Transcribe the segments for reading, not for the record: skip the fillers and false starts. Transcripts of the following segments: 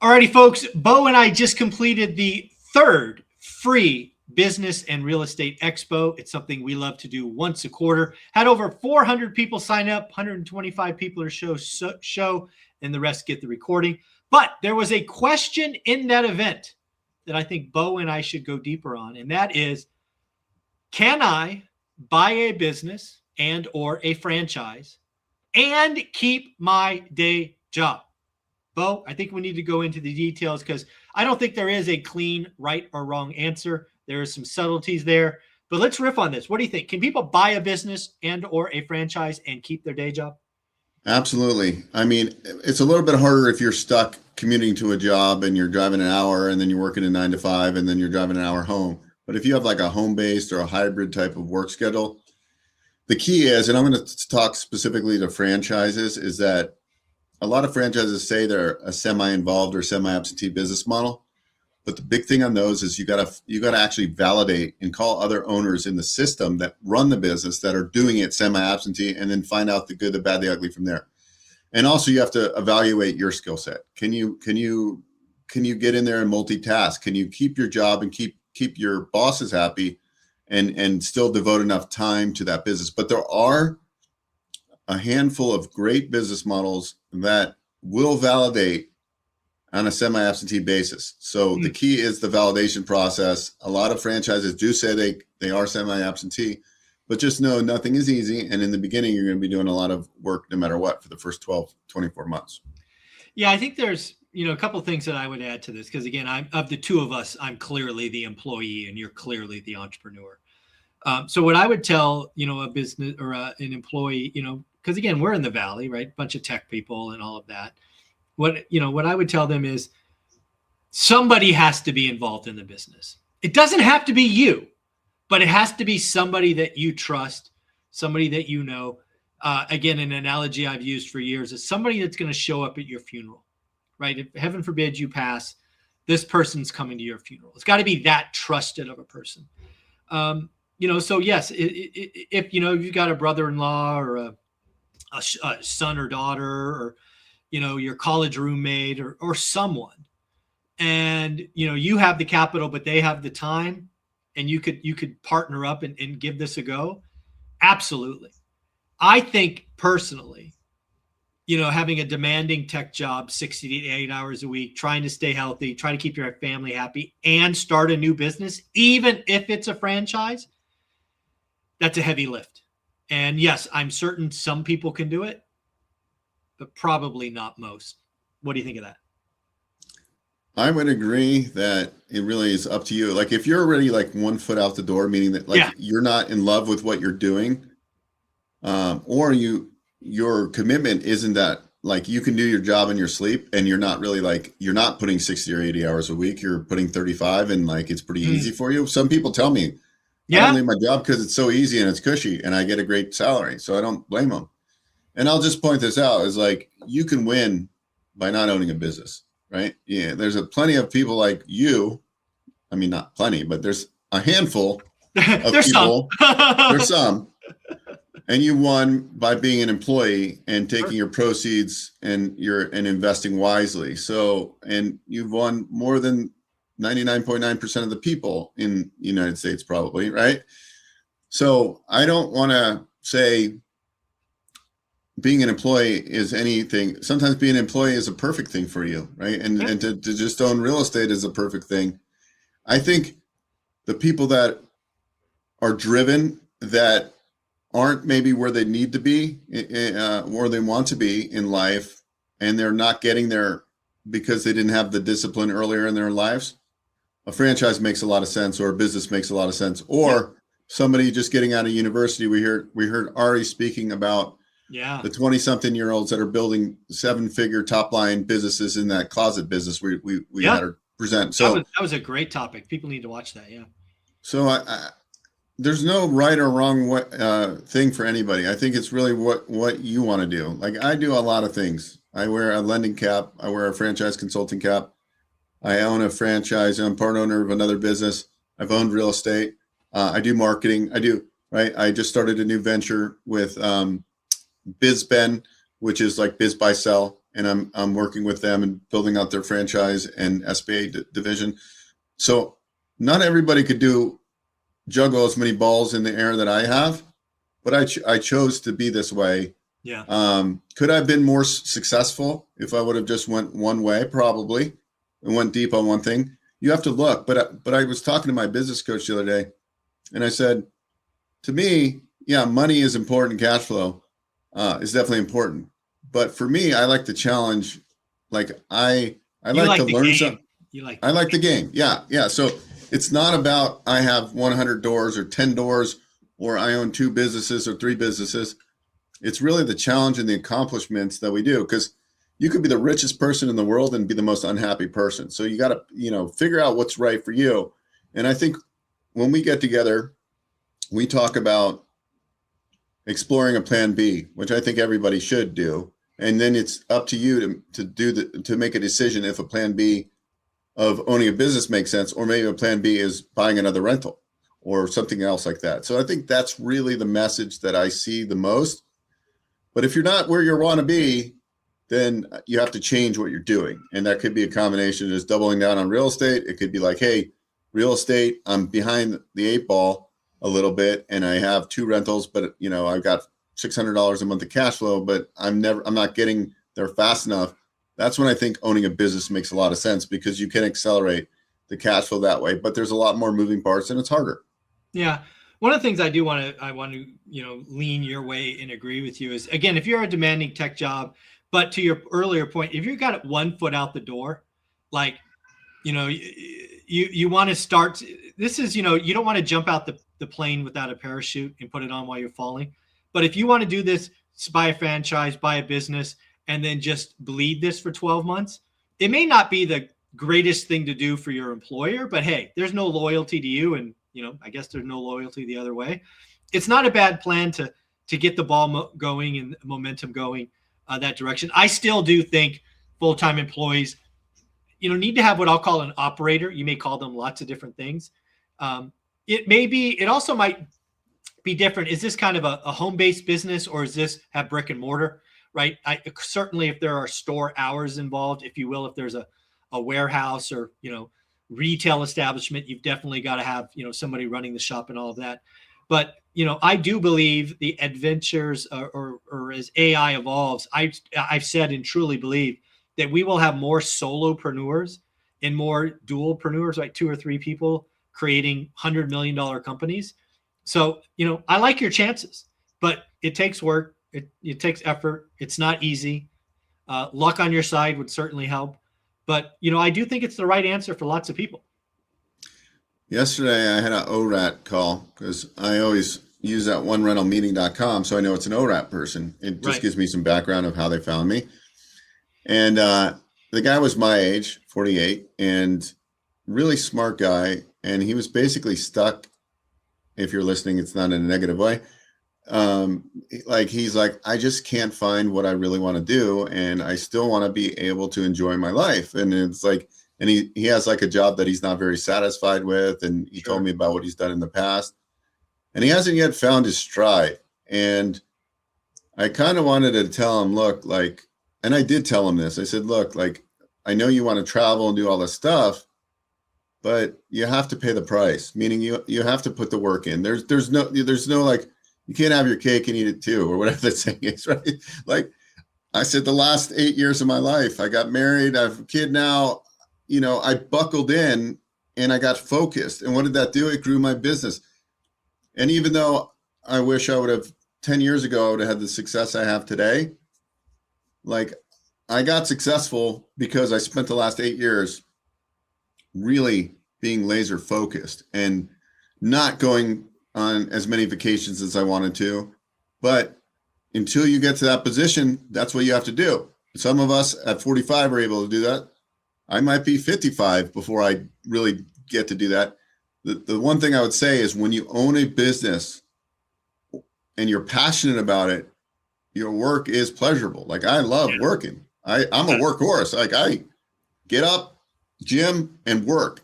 Alrighty, folks. Bo and I just completed the third free business and real estate expo. It's something we love to do once a quarter. Had over 400 people sign up, 125 people or show, and the rest get the recording. But there was a question in that event that I think Bo and I should go deeper on, and that is, can I buy a business and or a franchise and keep my day job? Bo, I think we need to go into the details because I don't think there is a clean right or wrong answer. There are some subtleties there, but let's riff on this. What do you think? Can people buy a business and or a franchise and keep their day job? Absolutely. I mean, it's a little bit harder if you're stuck commuting to a job and you're driving an hour and then you're working a 9 to 5 and then you're driving an hour home. But if you have like a home-based or a hybrid type of work schedule, the key is, and I'm going to talk specifically to franchises, is that a lot of franchises say they're a semi-involved or semi-absentee business model. But the big thing on those is you gotta actually validate and call other owners in the system that run the business that are doing it semi-absentee, and then find out the good, the bad, the ugly from there. And also you have to evaluate your skill set. Can you get in there and multitask? Can you keep your job and keep your bosses happy and still devote enough time to that business? But there are a handful of great business models that will validate on a semi-absentee basis. So the key is the validation process. A lot of franchises do say they are semi-absentee, but just know nothing is easy. And in the beginning, you're going to be doing a lot of work no matter what for the first 12, 24 months. Yeah, I think there's, a couple of things that I would add to this, because again, of the two of us, I'm clearly the employee and you're clearly the entrepreneur. So what I would tell, a business or an employee, because again, we're in the Valley, right? Bunch of tech people and all of that. What I would tell them is somebody has to be involved in the business. It doesn't have to be you, but it has to be somebody that you trust, somebody that you know. Again, an analogy I've used for years is somebody that's going to show up at your funeral, right? If heaven forbid you pass, this person's coming to your funeral. It's got to be that trusted of a person. So yes, if you've got a brother-in-law or a son or daughter, or your college roommate or someone, and you have the capital but they have the time, and you could partner up and give this a go. Absolutely. I think personally, having a demanding tech job 60 to 8 hours a week, trying to stay healthy, trying to keep your family happy, and start a new business, even if it's a franchise, that's a heavy lift. And yes, I'm certain some people can do it, but probably not most. What do you think of that? I would agree that it really is up to you. Like if you're already like 1 foot out the door, meaning that you're not in love with what you're doing, or your commitment isn't that like you can do your job in your sleep, and you're not really like, you're not putting 60 or 80 hours a week, you're putting 35, and like it's pretty easy for you. Some people tell me, I don't leave my job because it's so easy and it's cushy and I get a great salary. So I don't blame them. And I'll just point this out, is like, you can win by not owning a business, right? Yeah. There's plenty of people like you. I mean, not plenty, but there's a handful of people. There's some. And you won by being an employee and taking your proceeds and investing wisely. So, and you've won more than 99.9% of the people in the United States, probably, right? So I don't want to say being an employee is anything. Sometimes being an employee is a perfect thing for you, right? And to just own real estate is a perfect thing. I think the people that are driven, that aren't maybe where they need to be, or they want to be in life, and they're not getting there because they didn't have the discipline earlier in their lives, a franchise makes a lot of sense, or a business makes a lot of sense, or somebody just getting out of university. We heard Ari speaking about the 20-something-year-olds that are building 7-figure top-line businesses in that closet business we had her present. So that was a great topic. People need to watch that. Yeah. So there's no right or wrong thing for anybody. I think it's really what you want to do. Like I do a lot of things. I wear a lending cap. I wear a franchise consulting cap. I own a franchise. I'm part owner of another business. I've owned real estate. I do marketing. I just started a new venture with BizBen, which is like biz buy sell. and I'm working with them and building out their franchise and SBA division. So not everybody could juggle as many balls in the air that I have, but I chose to be this way. Yeah. Could I have been more successful if I would have just went one way? Probably, and went deep on one thing. You have to look. But I was talking to my business coach the other day, and I said, to me, yeah, money is important. Cash flow is definitely important. But for me, I like the challenge. Like I like to learn something. I like the game. Yeah. Yeah. So it's not about I have 100 doors or 10 doors or I own 2 businesses or 3 businesses. It's really the challenge and the accomplishments that we do, because you could be the richest person in the world and be the most unhappy person. So you got to, figure out what's right for you. And I think when we get together, we talk about exploring a plan B, which I think everybody should do. And then it's up to you to make a decision if a plan B of owning a business makes sense, or maybe a plan B is buying another rental or something else like that. So I think that's really the message that I see the most. But if you're not where you want to be, then you have to change what you're doing. And that could be a combination of just doubling down on real estate. It could be like, hey, real estate, I'm behind the 8 ball a little bit and I have 2 rentals, but I've got $600 a month of cash flow, but I'm not getting there fast enough. That's when I think owning a business makes a lot of sense, because you can accelerate the cash flow that way, but there's a lot more moving parts and it's harder. Yeah. One of the things I want to, lean your way and agree with you is, again, if you're a demanding tech job, but to your earlier point, if you've got 1 foot out the door, like, you want to start, this is, you don't want to jump out the plane without a parachute and put it on while you're falling. But if you want to do this, buy a franchise, buy a business, and then just bleed this for 12 months, it may not be the greatest thing to do for your employer, but hey, there's no loyalty to you. And, I guess there's no loyalty the other way. It's not a bad plan to get the ball going and momentum going that direction. I still do think full-time employees, need to have what I'll call an operator. You may call them lots of different things. It also might be different. Is this kind of a home-based business, or is this have brick and mortar, right? Certainly if there are store hours involved, if you will, if there's a warehouse or, retail establishment, you've definitely got to have, somebody running the shop and all of that. But, I do believe the adventures or as AI evolves, I've said and truly believe that we will have more solopreneurs and more dualpreneurs, like 2 or 3 people creating $100 million companies. So, I like your chances, but it takes work. It takes effort. It's not easy. Luck on your side would certainly help. But, I do think it's the right answer for lots of people. Yesterday, I had an ORAT call, because I always use that onerentalmeeting.com, so I know it's an ORAT person. It just gives me some background of how they found me. And the guy was my age, 48, and really smart guy. And he was basically stuck. If you're listening, it's not in a negative way. He's like, I just can't find what I really want to do, and I still want to be able to enjoy my life. And it's like, and he has like a job that he's not very satisfied with, and he told me about what he's done in the past, and he hasn't yet found his stride. And I kind of wanted to tell him, look, and I did tell him this. I said, look, I know you want to travel and do all this stuff, but you have to pay the price, meaning you have to put the work in. There's no you can't have your cake and eat it too, or whatever that saying is, right? Like I said, the last 8 years of my life, I got married, I have a kid now, I buckled in and I got focused. And what did that do? It grew my business. And even though I wish I would have 10 years ago, I would have had the success I have today. I got successful because I spent the last 8 years really being laser focused and not going on as many vacations as I wanted to. But until you get to that position, that's what you have to do. Some of us at 45 are able to do that. I might be 55 before I really get to do that. The one thing I would say is, when you own a business and you're passionate about it, your work is pleasurable. I love working. I'm a workhorse. I get up, gym, and work.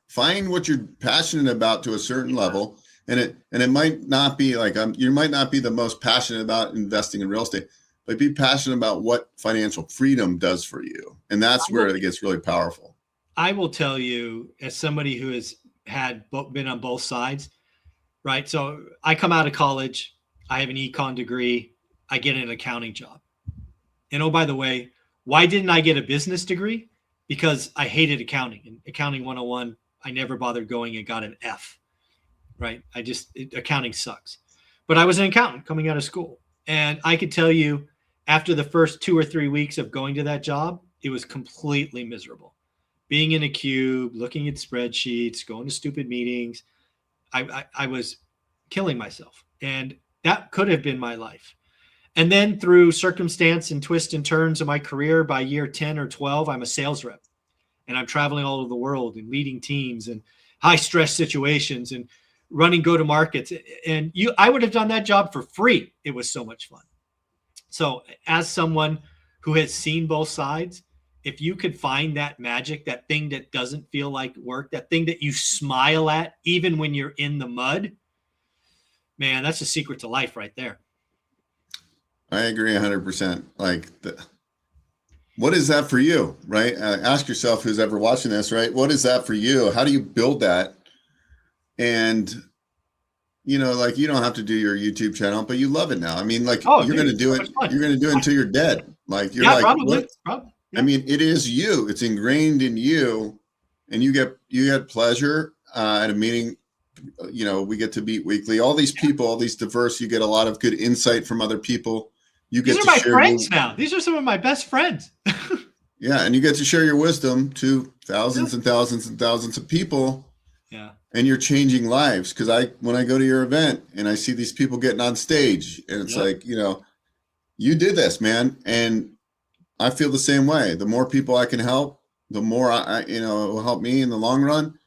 Find what you're passionate about to a certain level. And it might not be you might not be the most passionate about investing in real estate, but be passionate about what financial freedom does for you. And that's where it gets really powerful. I will tell you, as somebody who has been on both sides, right? So I come out of college, I have an econ degree, I get an accounting job. And oh, by the way, why didn't I get a business degree? Because I hated accounting. And accounting 101, I never bothered going and got an F, right? Accounting sucks. But I was an accountant coming out of school. And I could tell you, after the first 2 or 3 weeks of going to that job, it was completely miserable. Being in a cube, looking at spreadsheets, going to stupid meetings, I was killing myself. And that could have been my life. And then through circumstance and twists and turns of my career, by year 10 or 12, I'm a sales rep. And I'm traveling all over the world and leading teams and high stress situations and running go-to-markets. And I would have done that job for free. It was so much fun. So as someone who has seen both sides, if you could find that magic, that thing that doesn't feel like work, that thing that you smile at even when you're in the mud, man, that's the secret to life right there. I agree 100%. Like, what is that for you, right? Ask yourself, who's ever watching this, right? What is that for you? How do you build that? And, you know, like, you don't have to do your YouTube channel, but you love it now. I mean, like, you're going to do it. You're going to do it until you're dead. Like, you're probably. Yeah. I mean, it is you. It's ingrained in you, and you get pleasure at a meeting. You know, we get to meet weekly. All these people, all these diverse. You get a lot of good insight from other people. These are my friends now. These are some of my best friends. Yeah, and you get to share your wisdom to thousands and thousands and thousands of people. Yeah, and you're changing lives. Because when I go to your event and I see these people getting on stage, and it's like, you know, you did this, man, and I feel the same way. The more people I can help, the more it will help me in the long run.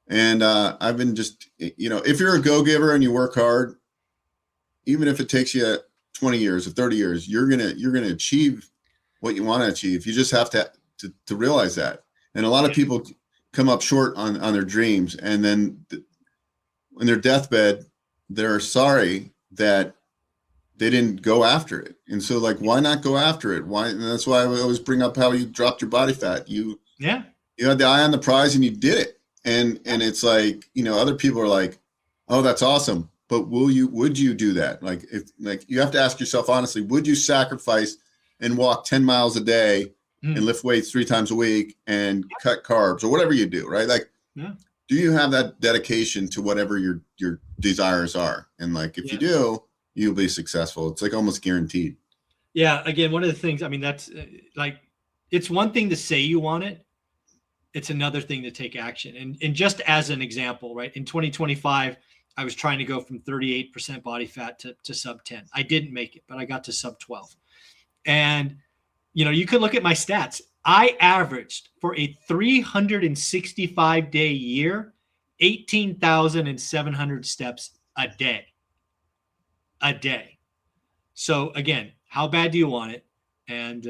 And I've been just, you know, if you're a go-giver and you work hard, even if it takes you 20 years or 30 years, you're gonna achieve what you want to achieve. You just have to realize that. And a lot of people come up short on their dreams, and then in their deathbed, they're sorry that they didn't go after it. And so, like, why not go after it? Why? And that's why I always bring up how you dropped your body fat. You had the eye on the prize and you did it. And it's like, you know, other people are like, oh, that's awesome. But would you do that? Like, you have to ask yourself honestly, would you sacrifice and walk 10 miles a day and lift weights 3 times a week and cut carbs or whatever you do, right? Like, do you have that dedication to whatever your desires are? And like, if you do, you'll be successful. It's like almost guaranteed. Yeah. Again, one of the things, I mean, that's like, it's one thing to say you want it. It's another thing to take action. And just as an example, right, in 2025, I was trying to go from 38% body fat to sub 10. I didn't make it, but I got to sub 12. And, you know, you could look at my stats. I averaged for a 365-day year, 18,700 steps a day. So again, how bad do you want it? And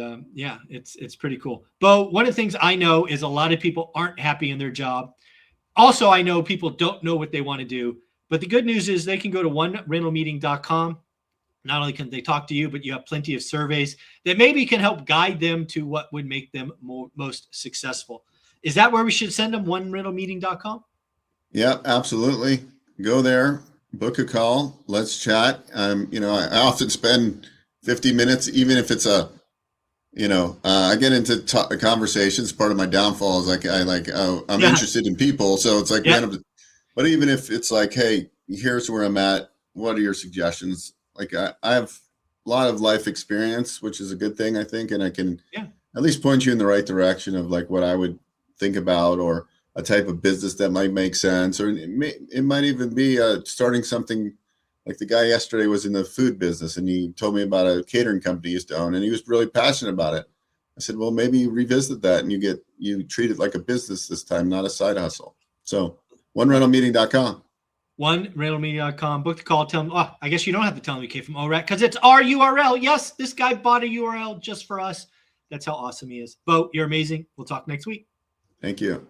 it's pretty cool. Bo, one of the things I know is a lot of people aren't happy in their job. Also, I know people don't know what they want to do. But the good news is they can go to onerentalmeeting.com. Not only can they talk to you, but you have plenty of surveys that maybe can help guide them to what would make them most successful. Is that where we should send them, onerentalmeeting.com? Yeah, absolutely. Go there, book a call, let's chat. You know, I often spend 50 minutes, even if it's I get into conversations. Part of my downfall is like, I'm interested in people. So it's like, random. But even if it's like, hey, here's where I'm at. What are your suggestions? Like, I have a lot of life experience, which is a good thing, I think. And I can at least point you in the right direction of like what I would think about, or a type of business that might make sense. Or it might even be starting something. Like the guy yesterday was in the food business, and he told me about a catering company he used to own, and he was really passionate about it. I said, well, maybe you revisit that and you treat it like a business this time, not a side hustle. So onerentalmeeting.com. Onerentalmeeting.com. Book the call. Tell them, I guess you don't have to tell them you came from ORAC because it's our URL. Yes, this guy bought a URL just for us. That's how awesome he is. Bo, you're amazing. We'll talk next week. Thank you.